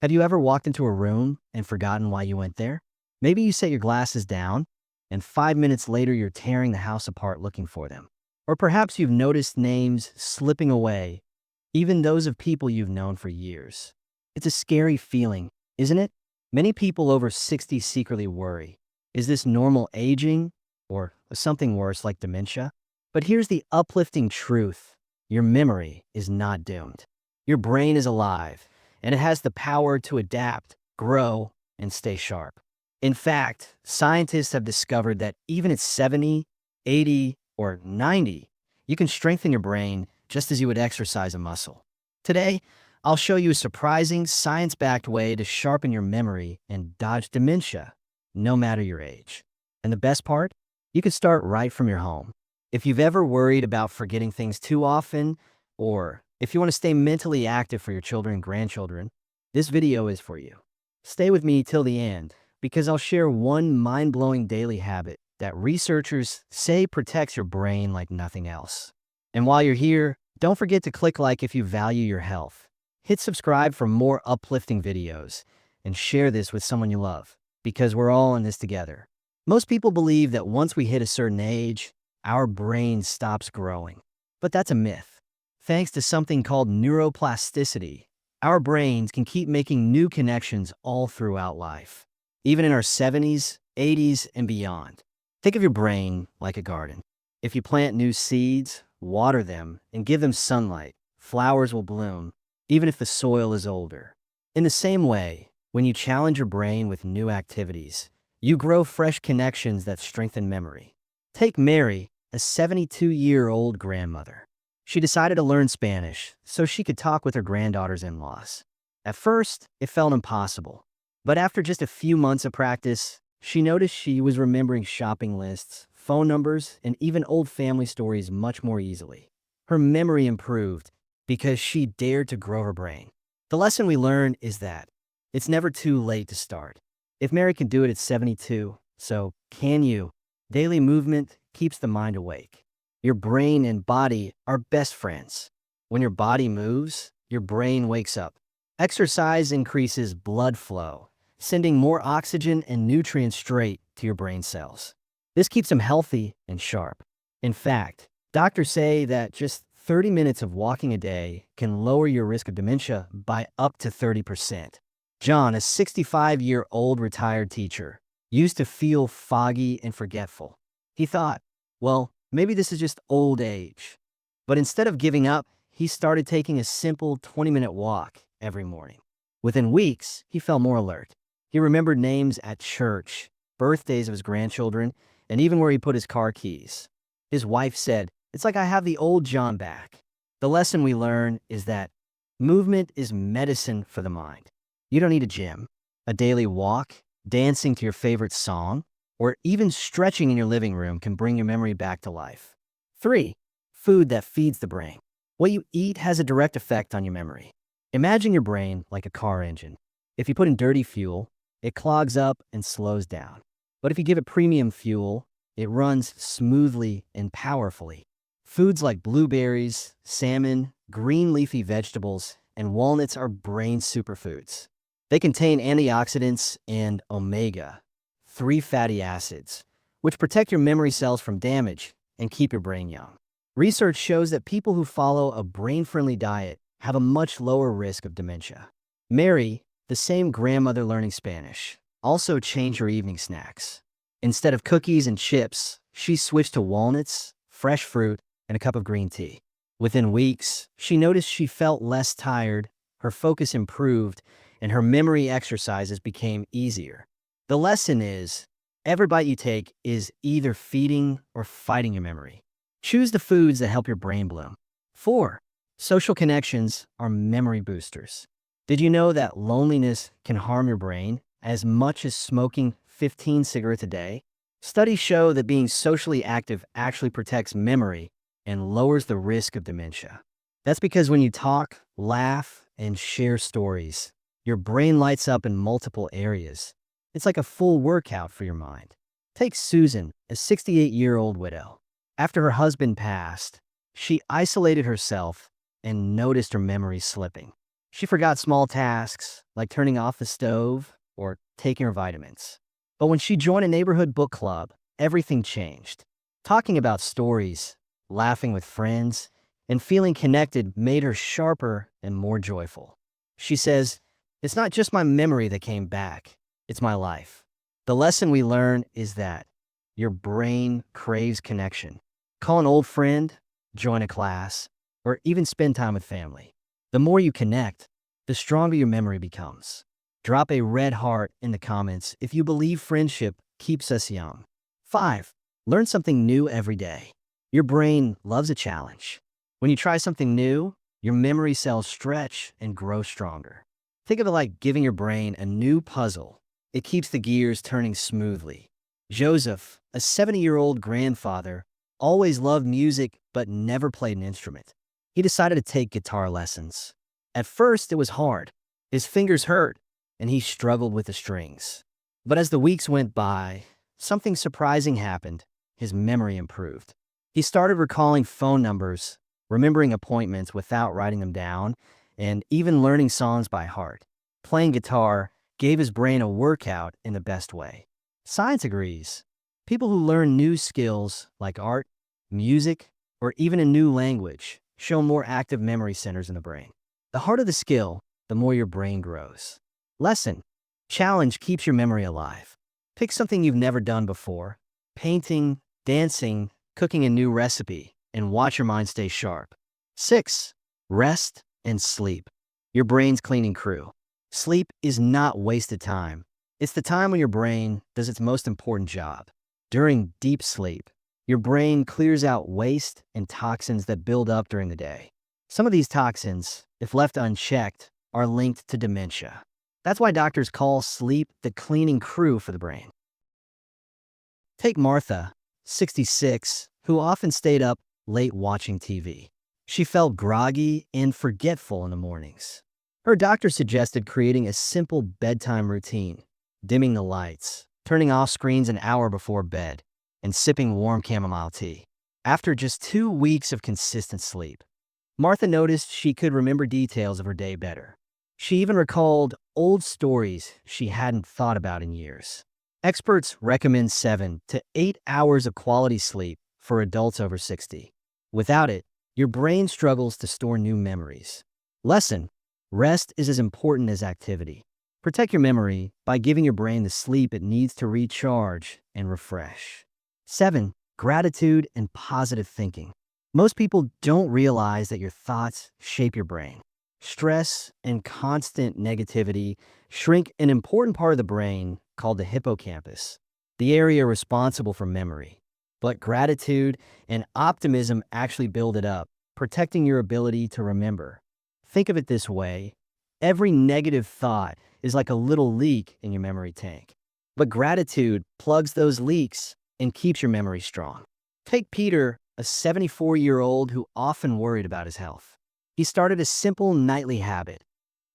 Have you ever walked into a room and forgotten why you went there? Maybe you set your glasses down, and 5 minutes later you're tearing the house apart looking for them. Or perhaps you've noticed names slipping away, even those of people you've known for years. It's a scary feeling, isn't it? Many people over 60 secretly worry. Is this normal aging or something worse like dementia? But here's the uplifting truth. Your memory is not doomed. Your brain is alive, and it has the power to adapt, grow, and stay sharp. In fact, scientists have discovered that even at 70, 80, or 90, you can strengthen your brain just as you would exercise a muscle. Today, I'll show you a surprising, science-backed way to sharpen your memory and dodge dementia, no matter your age. And the best part? You can start right from your home. If you've ever worried about forgetting things too often, or if you want to stay mentally active for your children and grandchildren, this video is for you. Stay with me till the end, because I'll share one mind-blowing daily habit that researchers say protects your brain like nothing else. And while you're here, don't forget to click like if you value your health. Hit subscribe for more uplifting videos, and share this with someone you love, because we're all in this together. Most people believe that once we hit a certain age, our brain stops growing. But that's a myth. Thanks to something called neuroplasticity, our brains can keep making new connections all throughout life, even in our 70s, 80s, and beyond. Think of your brain like a garden. If you plant new seeds, water them, and give them sunlight, flowers will bloom, even if the soil is older. In the same way, when you challenge your brain with new activities, you grow fresh connections that strengthen memory. Take Mary, a 72-year-old grandmother. She decided to learn Spanish so she could talk with her granddaughter's in-laws. At first, it felt impossible. But after just a few months of practice, she noticed she was remembering shopping lists, phone numbers, and even old family stories much more easily. Her memory improved because she dared to grow her brain. The lesson we learn is that it's never too late to start. If Mary can do it at 72, so can you. Daily movement keeps the mind awake. Your brain and body are best friends. When your body moves, your brain wakes up. Exercise increases blood flow, sending more oxygen and nutrients straight to your brain cells. This keeps them healthy and sharp. In fact, doctors say that just 30 minutes of walking a day can lower your risk of dementia by up to 30%. John, a 65-year-old retired teacher, used to feel foggy and forgetful. He thought, well, maybe this is just old age. But instead of giving up, he started taking a simple 20-minute walk every morning. Within weeks, he felt more alert. He remembered names at church, birthdays of his grandchildren, and even where he put his car keys. His wife said, "It's like I have the old John back." The lesson we learn is that movement is medicine for the mind. You don't need a gym. A daily walk, dancing to your favorite song, or even stretching in your living room can bring your memory back to life. 3. Food that feeds the brain. What you eat has a direct effect on your memory. Imagine your brain like a car engine. If you put in dirty fuel, it clogs up and slows down. But if you give it premium fuel, it runs smoothly and powerfully. Foods like blueberries, salmon, green leafy vegetables, and walnuts are brain superfoods. They contain antioxidants and omega-3 fatty acids, which protect your memory cells from damage and keep your brain young. Research shows that people who follow a brain-friendly diet have a much lower risk of dementia. Mary, the same grandmother learning Spanish, also changed her evening snacks. Instead of cookies and chips, she switched to walnuts, fresh fruit, and a cup of green tea. Within weeks, she noticed she felt less tired, her focus improved, and her memory exercises became easier. The lesson is, every bite you take is either feeding or fighting your memory. Choose the foods that help your brain bloom. 4. Social connections are memory boosters. Did you know that loneliness can harm your brain as much as smoking 15 cigarettes a day? Studies show that being socially active actually protects memory and lowers the risk of dementia. That's because when you talk, laugh, and share stories, your brain lights up in multiple areas. It's like a full workout for your mind. Take Susan, a 68-year-old widow. After her husband passed, she isolated herself and noticed her memory slipping. She forgot small tasks like turning off the stove or taking her vitamins. But when she joined a neighborhood book club, everything changed. Talking about stories, laughing with friends, and feeling connected made her sharper and more joyful. She says, "It's not just my memory that came back, it's my life." The lesson we learn is that your brain craves connection. Call an old friend, join a class, or even spend time with family. The more you connect, the stronger your memory becomes. Drop a red heart in the comments if you believe friendship keeps us young. 5. Learn something new every day. Your brain loves a challenge. When you try something new, your memory cells stretch and grow stronger. Think of it like giving your brain a new puzzle. It keeps the gears turning smoothly. Joseph, a 70-year-old grandfather, always loved music but never played an instrument. He decided to take guitar lessons. At first, it was hard. His fingers hurt, and he struggled with the strings. But as the weeks went by, something surprising happened. His memory improved. He started recalling phone numbers, remembering appointments without writing them down, and even learning songs by heart. Playing guitar gave his brain a workout in the best way. Science agrees. People who learn new skills like art, music, or even a new language show more active memory centers in the brain. The harder the skill, the more your brain grows. Lesson: challenge keeps your memory alive. Pick something you've never done before: painting, dancing, cooking a new recipe, and watch your mind stay sharp. 6. Rest and sleep. Your brain's cleaning crew. Sleep is not wasted time. It's the time when your brain does its most important job. During deep sleep, your brain clears out waste and toxins that build up during the day. Some of these toxins, if left unchecked, are linked to dementia. That's why doctors call sleep the cleaning crew for the brain. Take Martha, 66, who often stayed up late watching TV. She felt groggy and forgetful in the mornings. Her doctor suggested creating a simple bedtime routine: dimming the lights, turning off screens an hour before bed, and sipping warm chamomile tea. After just 2 weeks of consistent sleep, Martha noticed she could remember details of her day better. She even recalled old stories she hadn't thought about in years. Experts recommend 7 to 8 hours of quality sleep for adults over 60. Without it, your brain struggles to store new memories. Lesson: rest is as important as activity. Protect your memory by giving your brain the sleep it needs to recharge and refresh. 7. Gratitude and positive thinking. Most people don't realize that your thoughts shape your brain. Stress and constant negativity shrink an important part of the brain called the hippocampus, the area responsible for memory. But gratitude and optimism actually build it up, protecting your ability to remember. Think of it this way: every negative thought is like a little leak in your memory tank. But gratitude plugs those leaks and keeps your memory strong. Take Peter, a 74-year-old who often worried about his health. He started a simple nightly habit: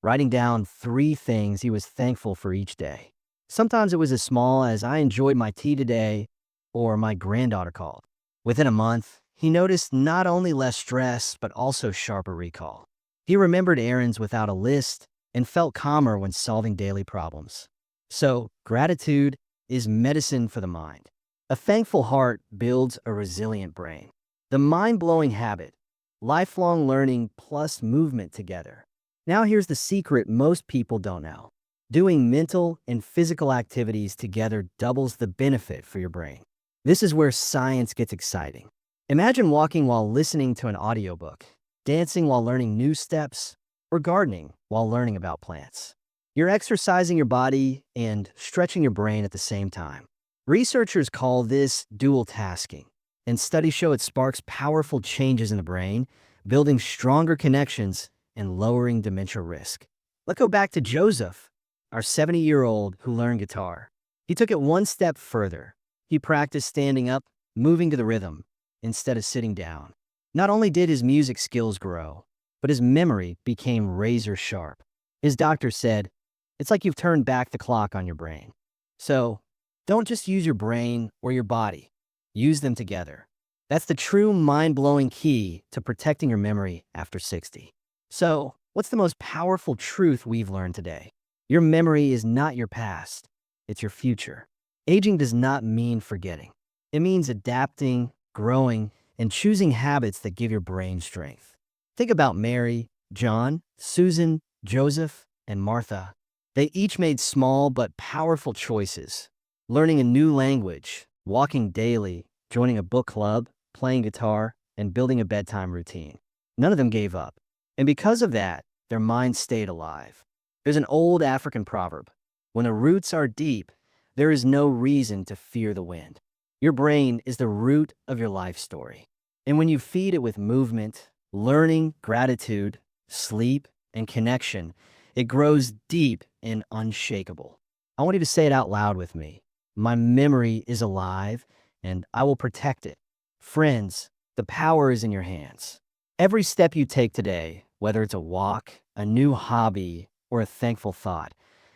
writing down 3 things he was thankful for each day. Sometimes it was as small as "I enjoyed my tea today," or "my granddaughter called." Within a month, he noticed not only less stress, but also sharper recall. He remembered errands without a list and felt calmer when solving daily problems. So, gratitude is medicine for the mind. A thankful heart builds a resilient brain. The mind-blowing habit: lifelong learning plus movement together. Now here's the secret most people don't know. Doing mental and physical activities together doubles the benefit for your brain. This is where science gets exciting. Imagine walking while listening to an audiobook, dancing while learning new steps, or gardening while learning about plants. You're exercising your body and stretching your brain at the same time. Researchers call this dual tasking, and studies show it sparks powerful changes in the brain, building stronger connections and lowering dementia risk. Let's go back to Joseph, our 70-year-old who learned guitar. He took it one step further. He practiced standing up, moving to the rhythm, instead of sitting down. Not only did his music skills grow, but his memory became razor sharp. His doctor said, "It's like you've turned back the clock on your brain." So, don't just use your brain or your body. Use them together. That's the true mind-blowing key to protecting your memory after 60. So, What's the most powerful truth we've learned today? Your memory is not your past, it's your future. Aging does not mean forgetting. It means adapting, growing, and choosing habits that give your brain strength. Think about Mary, John, Susan, Joseph, and Martha. They each made small but powerful choices. Learning a new language, walking daily, joining a book club, playing guitar, and building a bedtime routine. None of them gave up. And because of that, their minds stayed alive. There's an old African proverb: when the roots are deep, there is no reason to fear the wind. Your brain is the root of your life story. And when you feed it with movement, learning, gratitude, sleep, and connection, it grows deep and unshakable. I want you to say it out loud with me. My memory is alive, and I will protect it. Friends, the power is in your hands. Every step you take today, whether it's a walk, a new hobby, or a thankful thought,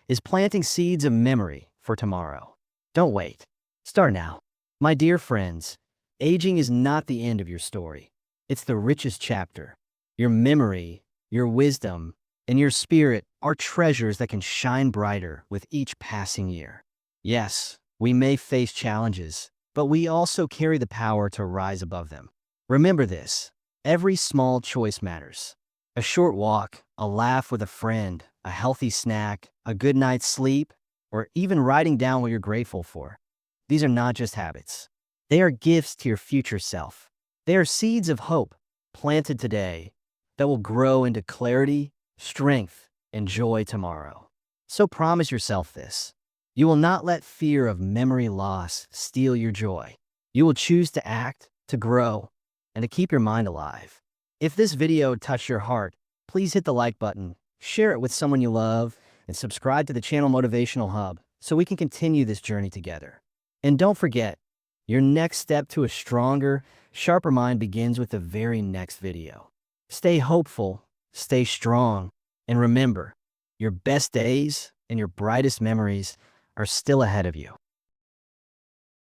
is planting seeds of memory for tomorrow. Don't wait. Start now. My dear friends, aging is not the end of your story. It's the richest chapter. Your memory, your wisdom, and your spirit are treasures that can shine brighter with each passing year. Yes, we may face challenges, but we also carry the power to rise above them. Remember this: every small choice matters. A short walk, a laugh with a friend, a healthy snack, a good night's sleep, or even writing down what you're grateful for. These are not just habits. They are gifts to your future self. They are seeds of hope planted today that will grow into clarity, strength, and joy tomorrow. So promise yourself this: you will not let fear of memory loss steal your joy. You will choose to act, to grow, and to keep your mind alive. If this video touched your heart, please hit the like button, share it with someone you love, and subscribe to the channel Motivational Hub so we can continue this journey together. And don't forget, your next step to a stronger, sharper mind begins with the very next video. Stay hopeful, stay strong, and remember, your best days and your brightest memories are still ahead of you.